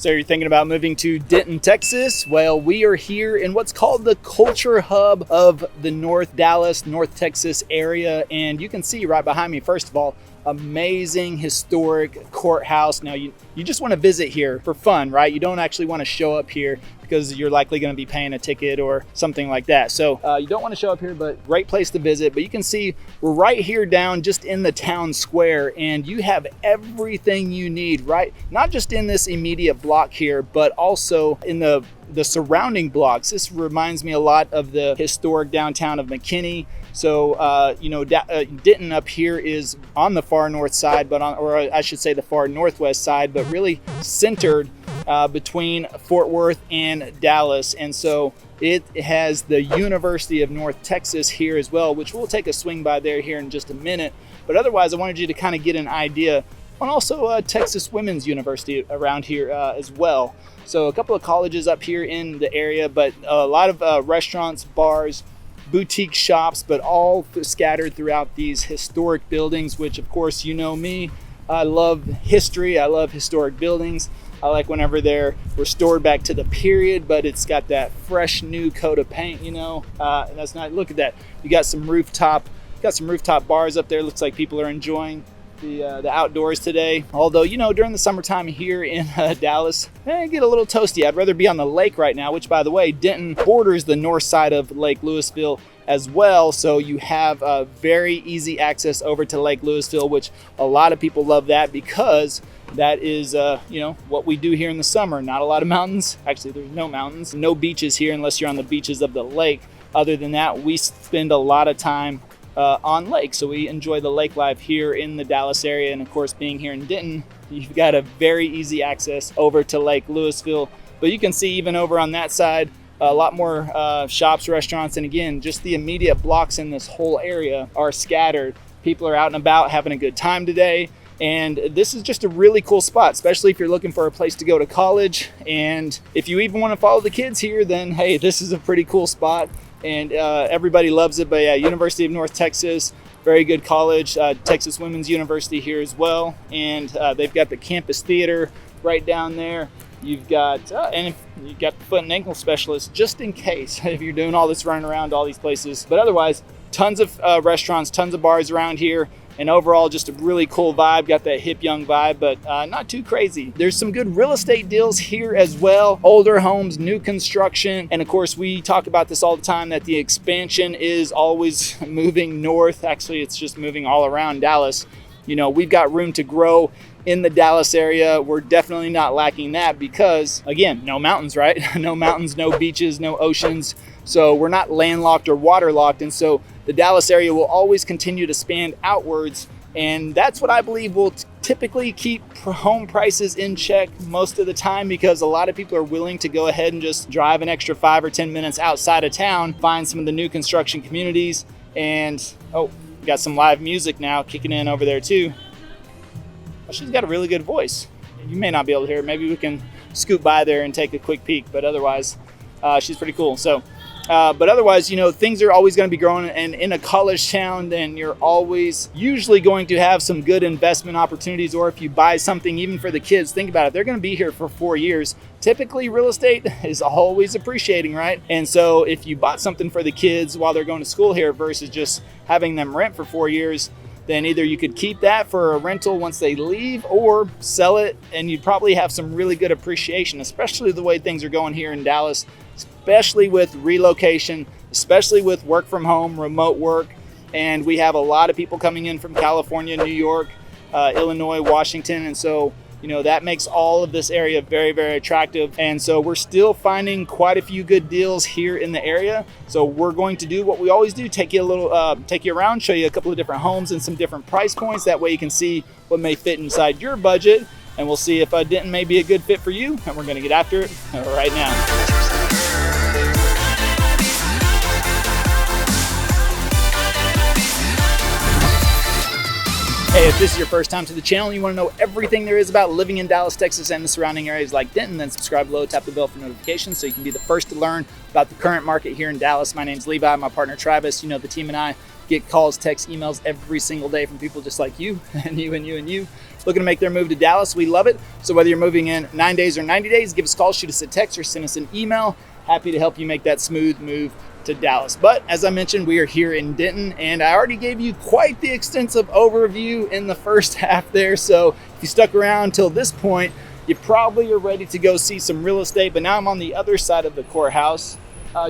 So you're thinking about moving to Denton, Texas? Well, we are here in what's called the culture hub of the North Dallas, North Texas area. And you can see right behind me, first of all, amazing historic courthouse. Now you just want to visit here for fun, right? You don't actually want to show up here because you're likely going to be paying a ticket or something like that. So you don't want to show up here, but great place to visit. But you can see we're right here down just in the town square, and you have everything you need, right? Not just in this immediate block here, but also in the surrounding blocks. This reminds me a lot of the historic downtown of McKinney. So, Denton up here is on the far north side, or I should say the far northwest side, but really centered between Fort Worth and Dallas. And so it has the University of North Texas here as well, which we'll take a swing by there here in just a minute. But otherwise, I wanted you to kind of get an idea on also Texas Women's University around here as well. So a couple of colleges up here in the area, but a lot of restaurants, bars, boutique shops, but all scattered throughout these historic buildings, which of course, you know me, I love history. I love historic buildings. I like whenever they're restored back to the period, but it's got that fresh new coat of paint, and that's not, look at that. You got some rooftop bars up there. Looks like people are enjoying the outdoors today. Although, during the summertime here in Dallas, get a little toasty. I'd rather be on the lake right now, which by the way, Denton borders the north side of Lake Lewisville as well. So you have very easy access over to Lake Lewisville, which a lot of people love that because that is, what we do here in the summer. Not a lot of mountains. Actually, there's no mountains, no beaches here unless you're on the beaches of the lake. Other than that, we spend a lot of time on lake. So we enjoy the lake life here in the Dallas area. And of course, being here in Denton, you've got a very easy access over to Lake Lewisville. But you can see even over on that side, a lot more shops, restaurants, and again, just the immediate blocks in this whole area are scattered. People are out and about having a good time today. And this is just a really cool spot, especially if you're looking for a place to go to college. And if you even want to follow the kids here, then hey, this is a pretty cool spot. And everybody loves it. But yeah, University of North Texas, very good college. Texas Women's University here as well. And they've got the campus theater right down there. You've got, you've got the foot and ankle specialist, just in case if you're doing all this running around to all these places. But otherwise, tons of restaurants, tons of bars around here. And overall, just a really cool vibe. Got that hip young vibe, but not too crazy. There's some good real estate deals here as well. Older homes, new construction. And of course, we talk about this all the time, that the expansion is always moving north. Actually, it's just moving all around Dallas. We've got room to grow in the Dallas area. We're definitely not lacking that because, again, no mountains, right? No mountains, no beaches, no oceans. So we're not landlocked or waterlocked. And so the Dallas area will always continue to expand outwards. And that's what I believe will typically keep home prices in check most of the time, because a lot of people are willing to go ahead and just drive an extra 5 or 10 minutes outside of town, find some of the new construction communities. And, got some live music now kicking in over there too. She's got a really good voice. You may not be able to hear her. Maybe we can scoot by there and take a quick peek, but otherwise, she's pretty cool. So, but otherwise, things are always going to be growing, and in a college town, then you're always usually going to have some good investment opportunities. Or if you buy something, even for the kids, think about it. They're going to be here for 4 years. Typically, real estate is always appreciating, right? And so if you bought something for the kids while they're going to school here versus just having them rent for 4 years, then either you could keep that for a rental once they leave or sell it, and you'd probably have some really good appreciation, especially the way things are going here in Dallas, especially with relocation, especially with work from home, remote work. And we have a lot of people coming in from California, New York, Illinois, Washington. And so, that makes all of this area very, very attractive. And so we're still finding quite a few good deals here in the area. So we're going to do what we always do, take you around, show you a couple of different homes and some different price points. That way you can see what may fit inside your budget. And we'll see if Denton may be a good fit for you. And we're going to get after it right now. Hey, if this is your first time to the channel and you want to know everything there is about living in Dallas, Texas and the surrounding areas like Denton, then subscribe below, tap the bell for notifications so you can be the first to learn about the current market here in Dallas. My name's Levi, my partner Travis. The team and I get calls, texts, emails every single day from people just like you and you and you and you looking to make their move to Dallas. We love it. So whether you're moving in 9 days or 90 days, give us a call, shoot us a text, or send us an email. Happy to help you make that smooth move to Dallas. But as I mentioned, we are here in Denton, and I already gave you quite the extensive overview in the first half there. So if you stuck around till this point, you probably are ready to go see some real estate. But now I'm on the other side of the courthouse.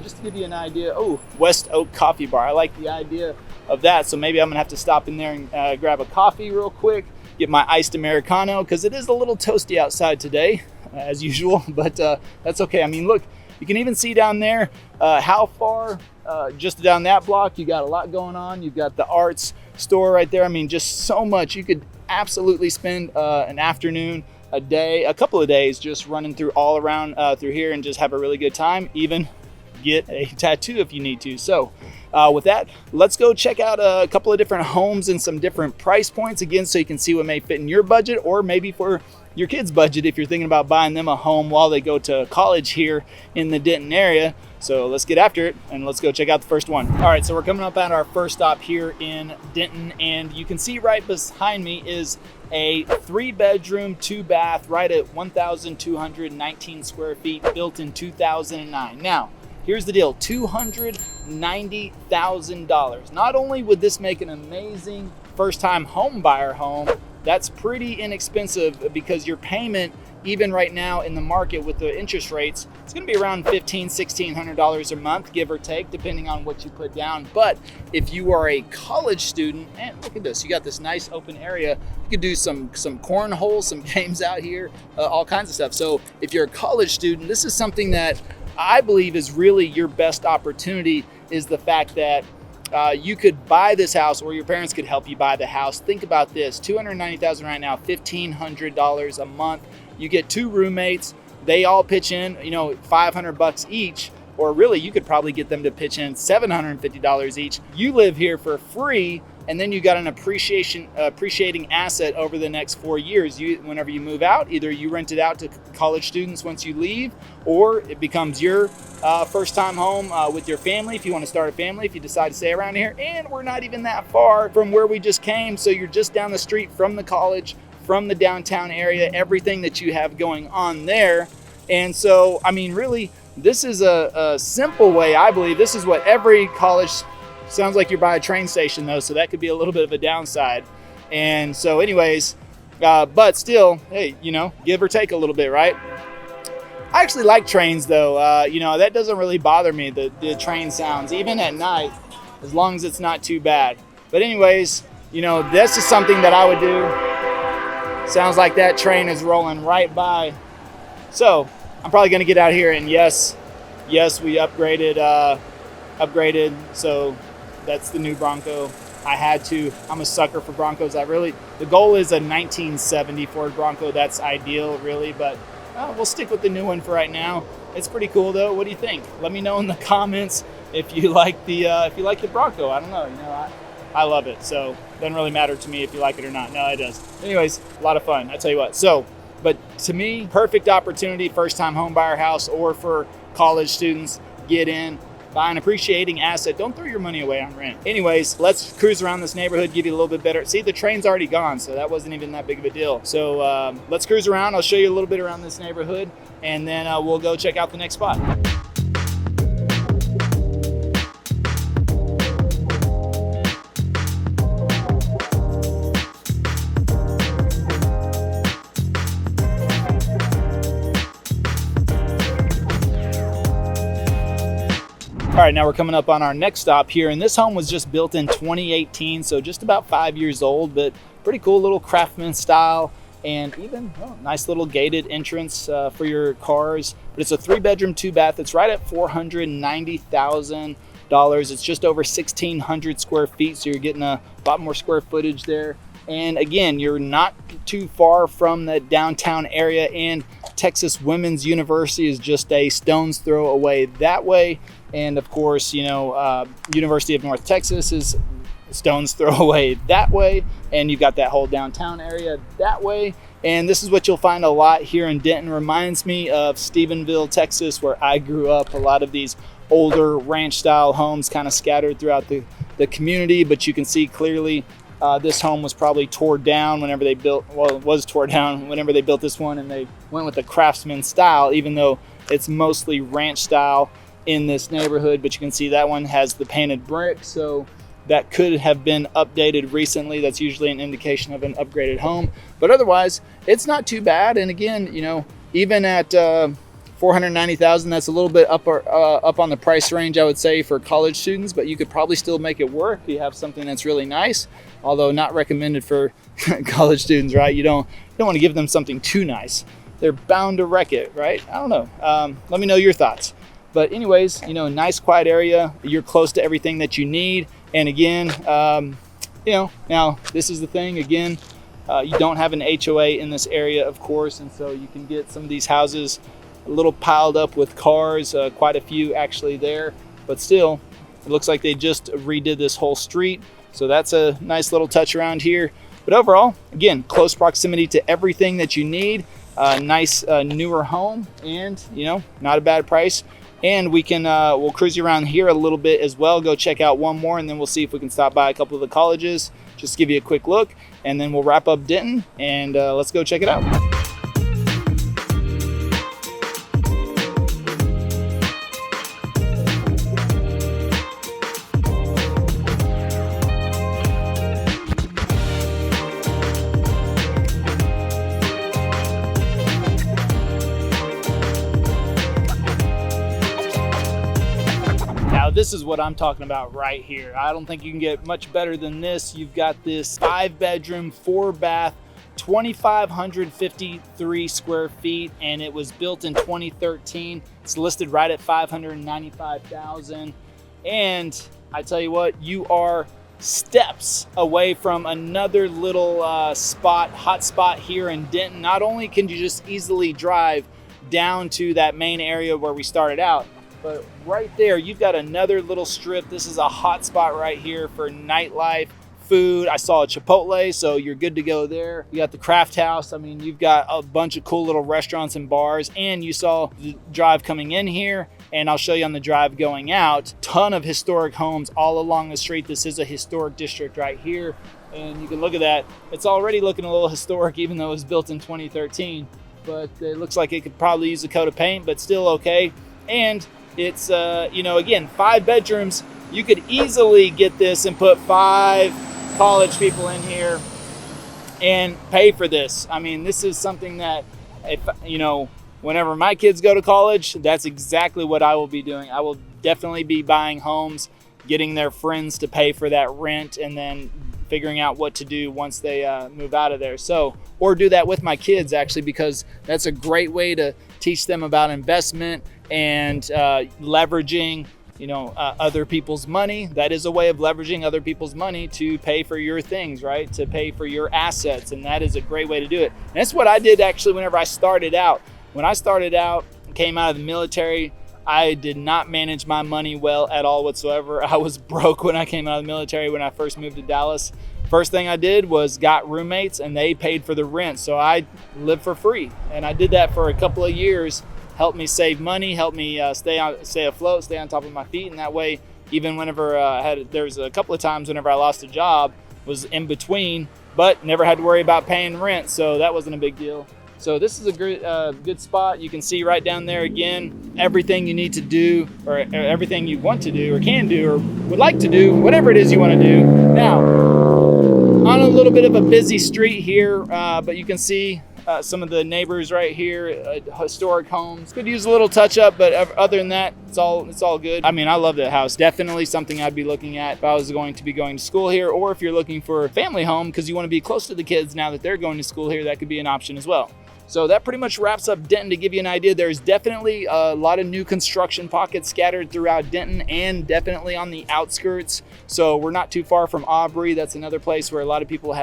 Just to give you an idea, West Oak Coffee Bar. I like the idea of that. So maybe I'm gonna have to stop in there and grab a coffee real quick, get my iced Americano, because it is a little toasty outside today, as usual, but that's okay. I mean, look, you can even see down there how far, just down that block, you got a lot going on. You've got the arts store right there. I mean, just so much. You could absolutely spend an afternoon, a day, a couple of days just running through all around through here and just have a really good time, even get a tattoo if you need to. So with that, let's go check out a couple of different homes and some different price points again, so you can see what may fit in your budget, or maybe for your kids' budget if you're thinking about buying them a home while they go to college here in the Denton area. So let's get after it and let's go check out the first one. All right, so we're coming up at our first stop here in Denton, and you can see right behind me is a 3-bedroom, 2-bath, right at 1,219 square feet, built in 2009. Now, here's the deal, $290,000. Not only would this make an amazing first-time home buyer home, that's pretty inexpensive, because your payment, even right now in the market with the interest rates, it's gonna be around $1,600 a month, give or take, depending on what you put down. But if you are a college student, and look at this, you got this nice open area. You could do some cornhole, some games out here, all kinds of stuff. So if you're a college student, this is something that I believe is really your best opportunity, is the fact that you could buy this house, or your parents could help you buy the house. Think about this, $290,000 right now, $1,500 a month. You get 2 roommates, they all pitch in, $500 each, or really you could probably get them to pitch in $750 each. You live here for free, and then you got an appreciating asset over the next 4 years. Whenever you move out, either you rent it out to college students once you leave, or it becomes your first time home with your family if you want to start a family, if you decide to stay around here. And we're not even that far from where we just came, so you're just down the street from the college, from the downtown area, everything that you have going on there. And so, I mean, really, this is a simple way, I believe. This is what every college, sounds like you're by a train station though, so that could be a little bit of a downside. And so anyways, but still, hey, give or take a little bit, right? I actually like trains though. That doesn't really bother me, the train sounds, even at night, as long as it's not too bad. But anyways, this is something that I would do. Sounds like that train is rolling right by. So I'm probably gonna get out here, and yes, we upgraded. So that's the new Bronco. I had to. I'm a sucker for Broncos. The goal is a 1970 Ford Bronco. That's ideal, really, but we'll stick with the new one for right now. It's pretty cool though. What do you think? Let me know in the comments if you like the Bronco. I don't know. I love it. So it doesn't really matter to me if you like it or not. No, it does. Anyways, a lot of fun. I tell you what. So, but to me, perfect opportunity, first time home buyer house, or for college students, get in, buy an appreciating asset. Don't throw your money away on rent. Anyways, let's cruise around this neighborhood, give you a little bit better. See, the train's already gone, so that wasn't even that big of a deal. So let's cruise around. I'll show you a little bit around this neighborhood, and then we'll go check out the next spot. All right, now we're coming up on our next stop here, and this home was just built in 2018, so just about 5 years old, but pretty cool little craftsman style, and even nice little gated entrance for your cars. But it's a 3-bedroom, 2-bath. It's right at $490,000. It's just over 1,600 square feet, so you're getting a lot more square footage there. And again, you're not too far from the downtown area, and Texas Women's University is just a stone's throw away that way. And of course, University of North Texas is a stone's throw away that way. And you've got that whole downtown area that way. And this is what you'll find a lot here in Denton. Reminds me of Stephenville, Texas, where I grew up. A lot of these older ranch style homes kind of scattered throughout the community, but you can see clearly This home was probably tore down whenever they built, well, it was tore down whenever they built this one, and they went with the craftsman style, even though it's mostly ranch style in this neighborhood. But you can see that one has the painted brick, so that could have been updated recently. That's usually an indication of an upgraded home, but otherwise it's not too bad. And again, you know, even at $490,000, that's a little bit up on the price range, I would say, for college students, but you could probably still make it work if you have something that's really nice, although not recommended for college students, right? You don't want to give them something too nice. They're bound to wreck it, right? I don't know. Let me know your thoughts. But anyways, you know, nice quiet area. You're close to everything that you need. And again, you know, now this is the thing, again, you don't have an HOA in this area, of course, and so you can get some of these houses a little piled up with cars, quite a few actually there, but still, it looks like they just redid this whole street. So that's a nice little touch around here. But overall, again, close proximity to everything that you need, nice newer home, and you know, not a bad price. And we can we'll cruise you around here a little bit as well. Go check out one more, and then we'll see if we can stop by a couple of the colleges, just give you a quick look, and then we'll wrap up Denton, and let's go check it out. This is what I'm talking about right here. I don't think you can get much better than this. You've got this 5-bedroom, 4-bath, 2,553 square feet, and it was built in 2013. It's listed right at $595,000. And I tell you what, you are steps away from another little hot spot here in Denton. Not only can you just easily drive down to that main area where we started out, but right there, you've got another little strip. This is a hot spot right here for nightlife, food. I saw a Chipotle, so you're good to go there. You got the Craft House. I mean, you've got a bunch of cool little restaurants and bars, and you saw the drive coming in here, and I'll show you on the drive going out. Ton of historic homes all along the street. This is a historic district right here, and you can look at that. It's already looking a little historic, even though it was built in 2013, but it looks like it could probably use a coat of paint, but still okay. And it's, you know, again, 5 bedrooms. You could easily get this and put 5 college people in here and pay for this. I mean, this is something that, if you know, whenever my kids go to college, that's exactly what I will be doing. I will definitely be buying homes, getting their friends to pay for that rent, and then figuring out what to do once they move out of there. So, or do that with my kids, actually, because that's a great way to teach them about investment and leveraging, you know, other people's money. That is a way of leveraging other people's money to pay for your things, right? To pay for your assets, and that is a great way to do it. And that's what I did actually whenever I started out. When I started out, came out of the military, I did not manage my money well at all whatsoever. I was broke when I came out of the military when I first moved to Dallas. First thing I did was got roommates, and they paid for the rent, so I lived for free. And I did that for a couple of years. Helped me save money, helped me stay afloat, stay on top of my feet, and that way, even whenever there was a couple of times whenever I lost a job, was in between, but never had to worry about paying rent, so that wasn't a big deal. So this is a good spot. You can see right down there again, everything you need to do, or everything you want to do, or can do, or would like to do, whatever it is you want to do. Now, on a little bit of a busy street here, but you can see some of the neighbors right here, historic homes. Could use a little touch up, but other than that, it's all good. I mean, I love that house. Definitely something I'd be looking at if I was going to be going to school here, or if you're looking for a family home because you want to be close to the kids now that they're going to school here, that could be an option as well. So that pretty much wraps up Denton. To give you an idea, there's definitely a lot of new construction pockets scattered throughout Denton, and definitely on the outskirts. So we're not too far from Aubrey. That's another place where a lot of people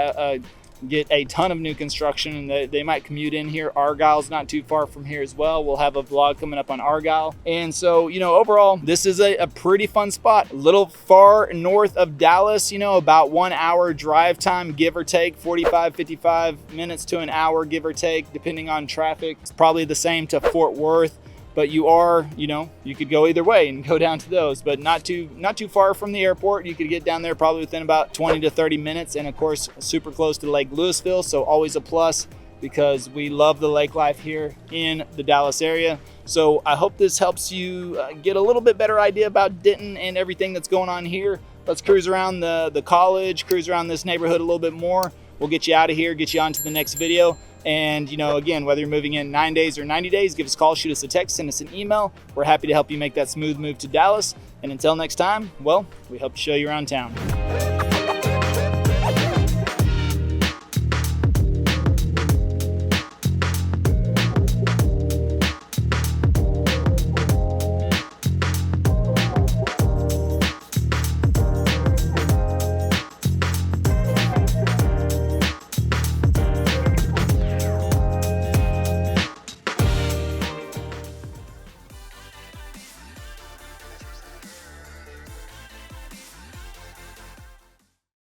get a ton of new construction, and they might commute in here. Argyle's not too far from here as well. We'll have a vlog coming up on Argyle. And so, you know, overall, this is a pretty fun spot. A little far north of Dallas, you know, about 1 hour drive time, give or take, 45, 55 minutes to an hour, give or take, depending on traffic. It's probably the same to Fort Worth. but you are, you could go either way and go down to those, but not too far from the airport. You could get down there probably within about 20 to 30 minutes, and of course super close to Lake Louisville, so always a plus because we love the lake life here in the Dallas area. So I hope this helps you get a little bit better idea about Denton and everything that's going on here. Let's cruise around the college, cruise around this neighborhood a little bit more. We'll get you out of here, get you on to the next video. And again, whether you're moving in 9 days or 90 days, give us a call, shoot us a text, send us an email. We're happy to help you make that smooth move to Dallas. And until next time, well, we hope to show you around town.